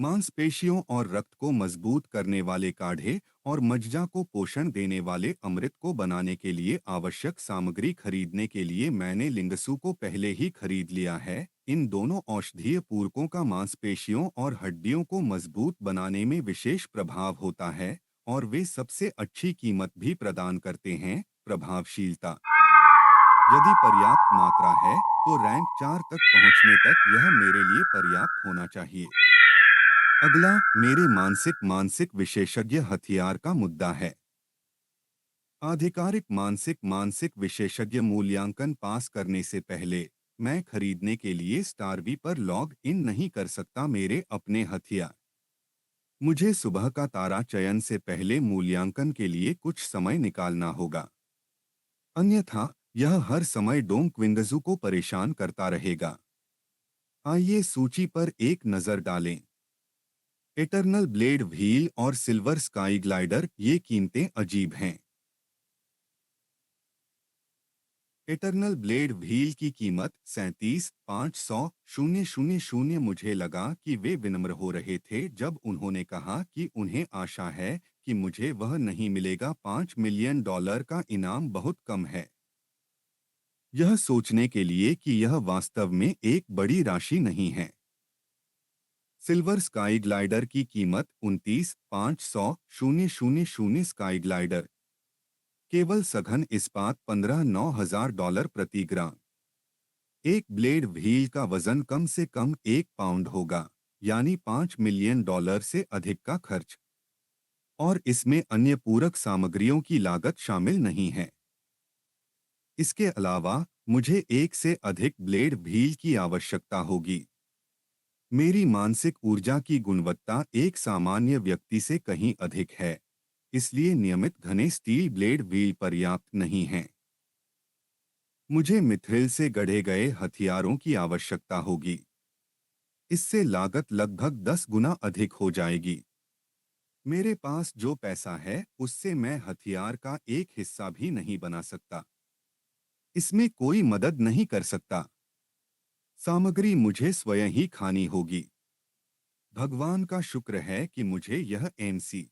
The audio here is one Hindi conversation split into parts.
मांसपेशियों और रक्त को मजबूत करने वाले काढ़े और मज्जा को पोषण देने वाले अमृत को बनाने के लिए आवश्यक सामग्री खरीदने के लिए मैंने लिंगसू को पहले ही खरीद लिया है। इन दोनों औषधीय पूरकों का मांसपेशियों और हड्डियों को मजबूत बनाने में विशेष प्रभाव होता है और वे सबसे अच्छी कीमत भी प्रदान करते हैं। प्रभावशीलता: यदि पर्याप्त मात्रा है तो रैंक 4 तक पहुंचने तक यह मेरे लिए पर्याप्त होना चाहिए। अगला मेरे मानसिक मानसिक विशेषज्ञ हथियार का मुद्दा है। आधिकारिक मानसिक मानसिक विशेषज्ञ मूल्यांकन पास करने से पहले मैं खरीदने के लिए स्टारवी पर लॉग इन नहीं कर सकता। मेरे अपने हथियार: मुझे सुबह का तारा चयन से पहले मूल्यांकन के लिए कुछ समय निकालना होगा, अन्यथा यह हर समय डोंग क्विंगजू को परेशान करता रहेगा। आइए सूची पर एक नज़र डालें। इटर्नल ब्लेड व्हील और सिल्वर स्काई ग्लाइडर, ये कीमतें अजीब हैं। इटर्नल ब्लेड व्हील की कीमत 37,500,000। मुझे लगा कि वे विनम्र हो रहे थे जब उन्होंने कहा कि उन्हें आशा है कि मुझे वह नहीं मिलेगा। $5 मिलियन का इनाम बहुत कम है। यह सोचने के लिए कि यह वास्तव में एक बड़ी राशि नहीं है। सिल्वर स्काई ग्लाइडर की कीमत 29,500,000। स्काई ग्लाइडर केवल सघन इस्पात $15,900 प्रति ग्राम। एक ब्लेड व्हील का वजन कम से कम 1 पाउंड होगा, यानी $5 मिलियन से अधिक का खर्च। और इसमें अन्य पूरक सामग्रियों की लागत शामिल नहीं है। इसके अलावा मुझे एक से अधिक ब्लेड व्हील की आवश्यकता होगी। मेरी मानसिक ऊर्जा की गुणवत्ता एक सामान्य व्यक्ति से कहीं अधिक है, इसलिए नियमित घने स्टील ब्लेड व्हील पर्याप्त नहीं हैं। मुझे मिथ्रिल से गढ़े गए हथियारों की आवश्यकता होगी। इससे लागत लगभग 10 गुना अधिक हो जाएगी। मेरे पास जो पैसा है उससे मैं हथियार का एक हिस्सा भी नहीं बना सकता। इसमें कोई मदद नहीं कर सकता। सामग्री मुझे स्वयं ही खानी होगी। भगवान का शुक्र है कि मुझे यह एमसी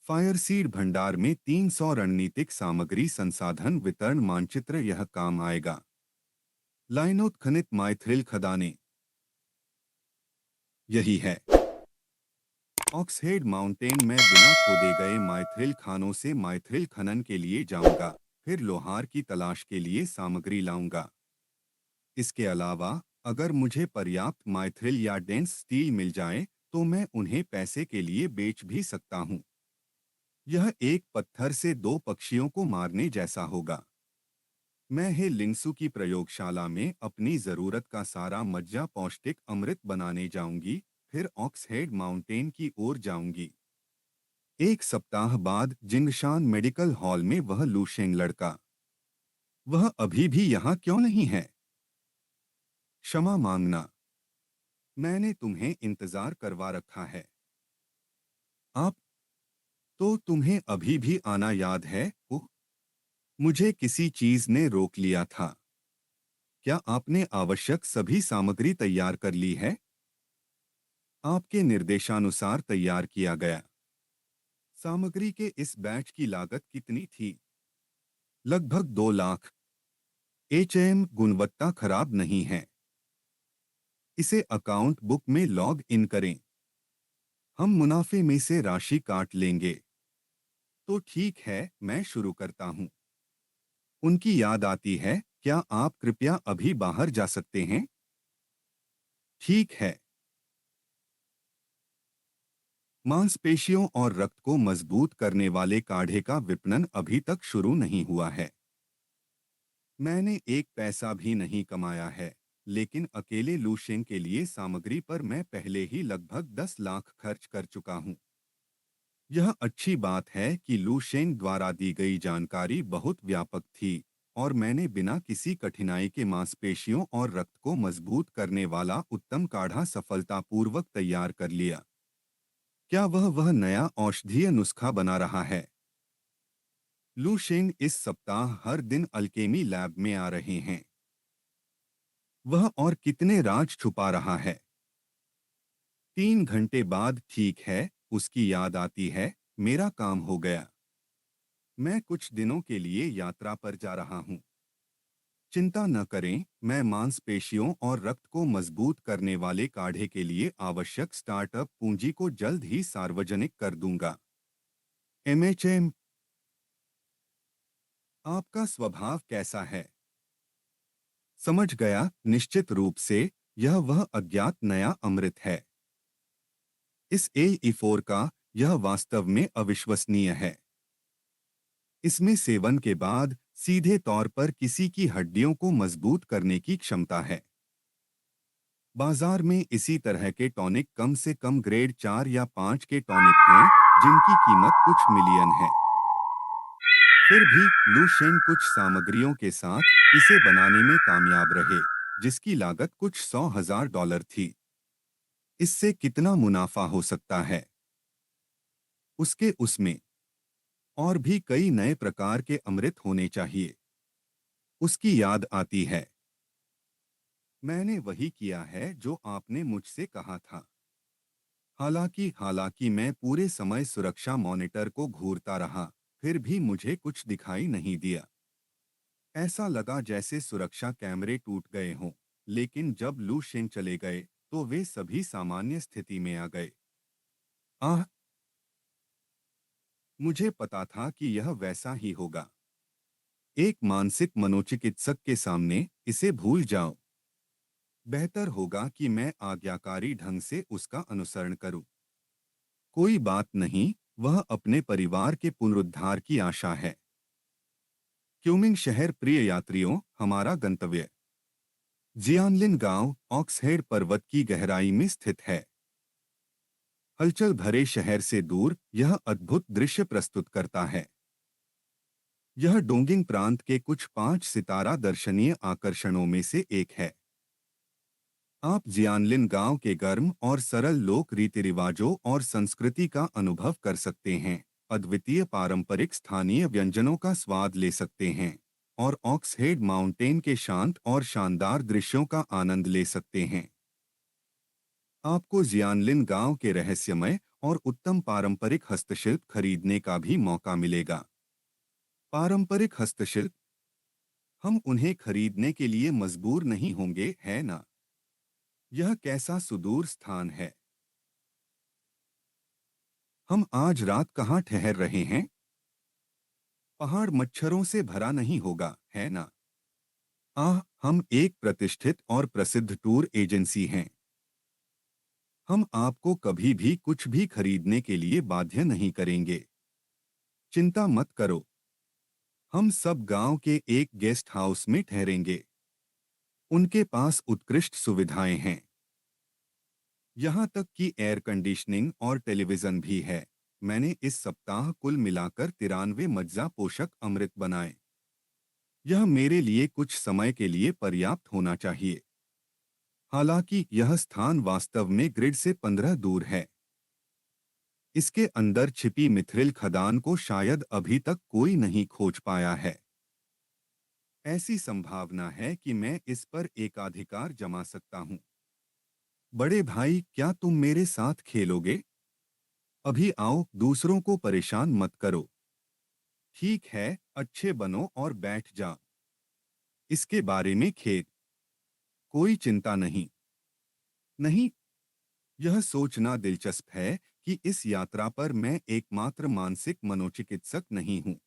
फायरसीड भंडार में 300 रणनीतिक सामग्री संसाधन वितरण मानचित्र, यह काम आएगा। लाइनोत्खनित माइथ्रिल खदानें, यही है। ऑक्सहेड माउंटेन में बिना खोदे गए माइथ्रिल खानों से माइथ्रिल खनन के लिए जाऊंगा, फिर लोहार की तलाश के लिए सामग्री लाऊंगा। इसके अलावा अगर मुझे पर्याप्त माइथ्रिल या डेंस स्टील मिल जाए तो मैं उन्हें पैसे के लिए बेच भी सकता हूं। यह एक पत्थर से दो पक्षियों को मारने जैसा होगा। मैं हे लिंगसू की प्रयोगशाला में अपनी जरूरत का सारा मज्जा पौष्टिक अमृत बनाने जाऊंगी, फिर ऑक्सहेड माउंटेन की ओर जाऊंगी। एक सप्ताह बाद जिंगशान मेडिकल हॉल में वह लूशेंग लड़का, वह अभी भी यहाँ क्यों नहीं है? क्षमा मांगना, मैंने तुम्हें इंतजार करवा रखा है। आप तो तुम्हें अभी भी आना याद है? ओह, मुझे किसी चीज ने रोक लिया था। क्या आपने आवश्यक सभी सामग्री तैयार कर ली है? आपके निर्देशानुसार तैयार किया गया। सामग्री के इस बैच की लागत कितनी थी? लगभग 2 लाख। एचएम गुणवत्ता खराब नहीं है। इसे अकाउंट बुक में लॉग इन करें। हम मुनाफे में से राशि काट लेंगे। तो ठीक है, मैं शुरू करता हूँ। उनकी याद आती है, क्या आप कृपया अभी बाहर जा सकते हैं? ठीक है। मांसपेशियों और रक्त को मजबूत करने वाले काढ़े का विपणन अभी तक शुरू नहीं हुआ है। मैंने एक पैसा भी नहीं कमाया है, लेकिन अकेले लूशेंग के लिए सामग्री पर मैं पहले ही लगभग 10 लाख खर्च कर चुका हूँ। यह अच्छी बात है कि लूशेंग द्वारा दी गई जानकारी बहुत व्यापक थी और मैंने बिना किसी कठिनाई के मांसपेशियों और रक्त को मजबूत करने वाला उत्तम काढ़ा सफलतापूर्वक तैयार कर लिया। क्या वह नया औषधीय नुस्खा बना रहा है? लूशेंग इस सप्ताह हर दिन अल्केमी लैब में आ रहे हैं। वह और कितने राज छुपा रहा है? 3 घंटे बाद ठीक है, उसकी याद आती है, मेरा काम हो गया। मैं कुछ दिनों के लिए यात्रा पर जा रहा हूँ। चिंता न करें, मैं मांसपेशियों और रक्त को मजबूत करने वाले काढ़े के लिए आवश्यक स्टार्टअप पूंजी को जल्द ही सार्वजनिक कर दूंगा। एमएचएम, आपका स्वभाव कैसा है? समझ गया, निश्चित रूप से यह वह अज्ञात नया अमृत है। इस ए4 का यह वास्तव में अविश्वसनीय है। इसमें सेवन के बाद सीधे तौर पर किसी की हड्डियों को मजबूत करने की क्षमता है। बाजार में इसी तरह के टॉनिक कम से कम ग्रेड 4 या 5 के टॉनिक हैं, जिनकी कीमत कुछ मिलियन है। फिर भी लू शेंग कुछ सामग्रियों के साथ इसे बनाने में कामयाब रहे, जिसकी लागत कुछ $100,000 थी। इससे कितना मुनाफा हो सकता है? उसके उसमें और भी कई नए प्रकार के अमृत होने चाहिए। उसकी याद आती है। मैंने वही किया है जो आपने मुझसे कहा था। हालांकि मैं पूरे समय सुरक्षा मॉनिटर को घूरता रहा, फिर भी मुझे कुछ दिखाई नहीं दिया। ऐसा लगा जैसे सुरक्षा कैमरे टूट गए हों, लेकिन जब लू शेंग चले गए, तो वे सभी सामान्य स्थिति में आ गए। आह, मुझे पता था कि यह वैसा ही होगा। एक मानसिक मनोचिकित्सक के सामने इसे भूल जाओ। बेहतर होगा कि मैं आज्ञाकारी ढंग से उसका अनुसरण करूं। कोई बात नहीं, वह अपने परिवार के पुनरुद्धार की आशा है। क्यूमिंग शहर, प्रिय यात्रियों, हमारा गंतव्य जियानलिन गांव ऑक्सहेड पर्वत की गहराई में स्थित है। हलचल भरे शहर से दूर यह अद्भुत दृश्य प्रस्तुत करता है। यह डोंगिंग प्रांत के कुछ 5 सितारा दर्शनीय आकर्षणों में से एक है। आप जियानलिन गांव के गर्म और सरल लोक रीति रिवाजों और संस्कृति का अनुभव कर सकते हैं, अद्वितीय पारंपरिक स्थानीय व्यंजनों का स्वाद ले सकते हैं और ऑक्सहेड माउंटेन के शांत और शानदार दृश्यों का आनंद ले सकते हैं। आपको जियानलिन गांव के रहस्यमय और उत्तम पारंपरिक हस्तशिल्प खरीदने का भी मौका मिलेगा। पारंपरिक हस्तशिल्प, हम उन्हें खरीदने के लिए मजबूर नहीं होंगे, है ना? यह कैसा सुदूर स्थान है। हम आज रात कहाँ ठहर रहे हैं? पहाड़ मच्छरों से भरा नहीं होगा, है ना? हम एक प्रतिष्ठित और प्रसिद्ध टूर एजेंसी हैं। हम आपको कभी भी कुछ भी खरीदने के लिए बाध्य नहीं करेंगे। चिंता मत करो, हम सब गांव के एक गेस्ट हाउस में ठहरेंगे। उनके पास उत्कृष्ट सुविधाएं हैं। यहाँ तक कि एयर कंडीशनिंग और टेलीविजन भी है। मैंने इस सप्ताह कुल मिलाकर 93 मज्जा पोषक अमृत बनाए। यह मेरे लिए कुछ समय के लिए पर्याप्त होना चाहिए। हालांकि यह स्थान वास्तव में ग्रिड से 15 दूर है। इसके अंदर छिपी मिथ्रिल खदान को शायद अभी तक कोई नहीं खोज पाया है। ऐसी संभावना है कि मैं इस पर एकाधिकार जमा सकता हूँ। बड़े भाई, क्या तुम मेरे साथ खेलोगे? अभी आओ, दूसरों को परेशान मत करो। ठीक है, अच्छे बनो और बैठ जा। इसके बारे में खेद, कोई चिंता नहीं। नहीं, यह सोचना दिलचस्प है कि इस यात्रा पर मैं एकमात्र मानसिक मनोचिकित्सक नहीं हूँ।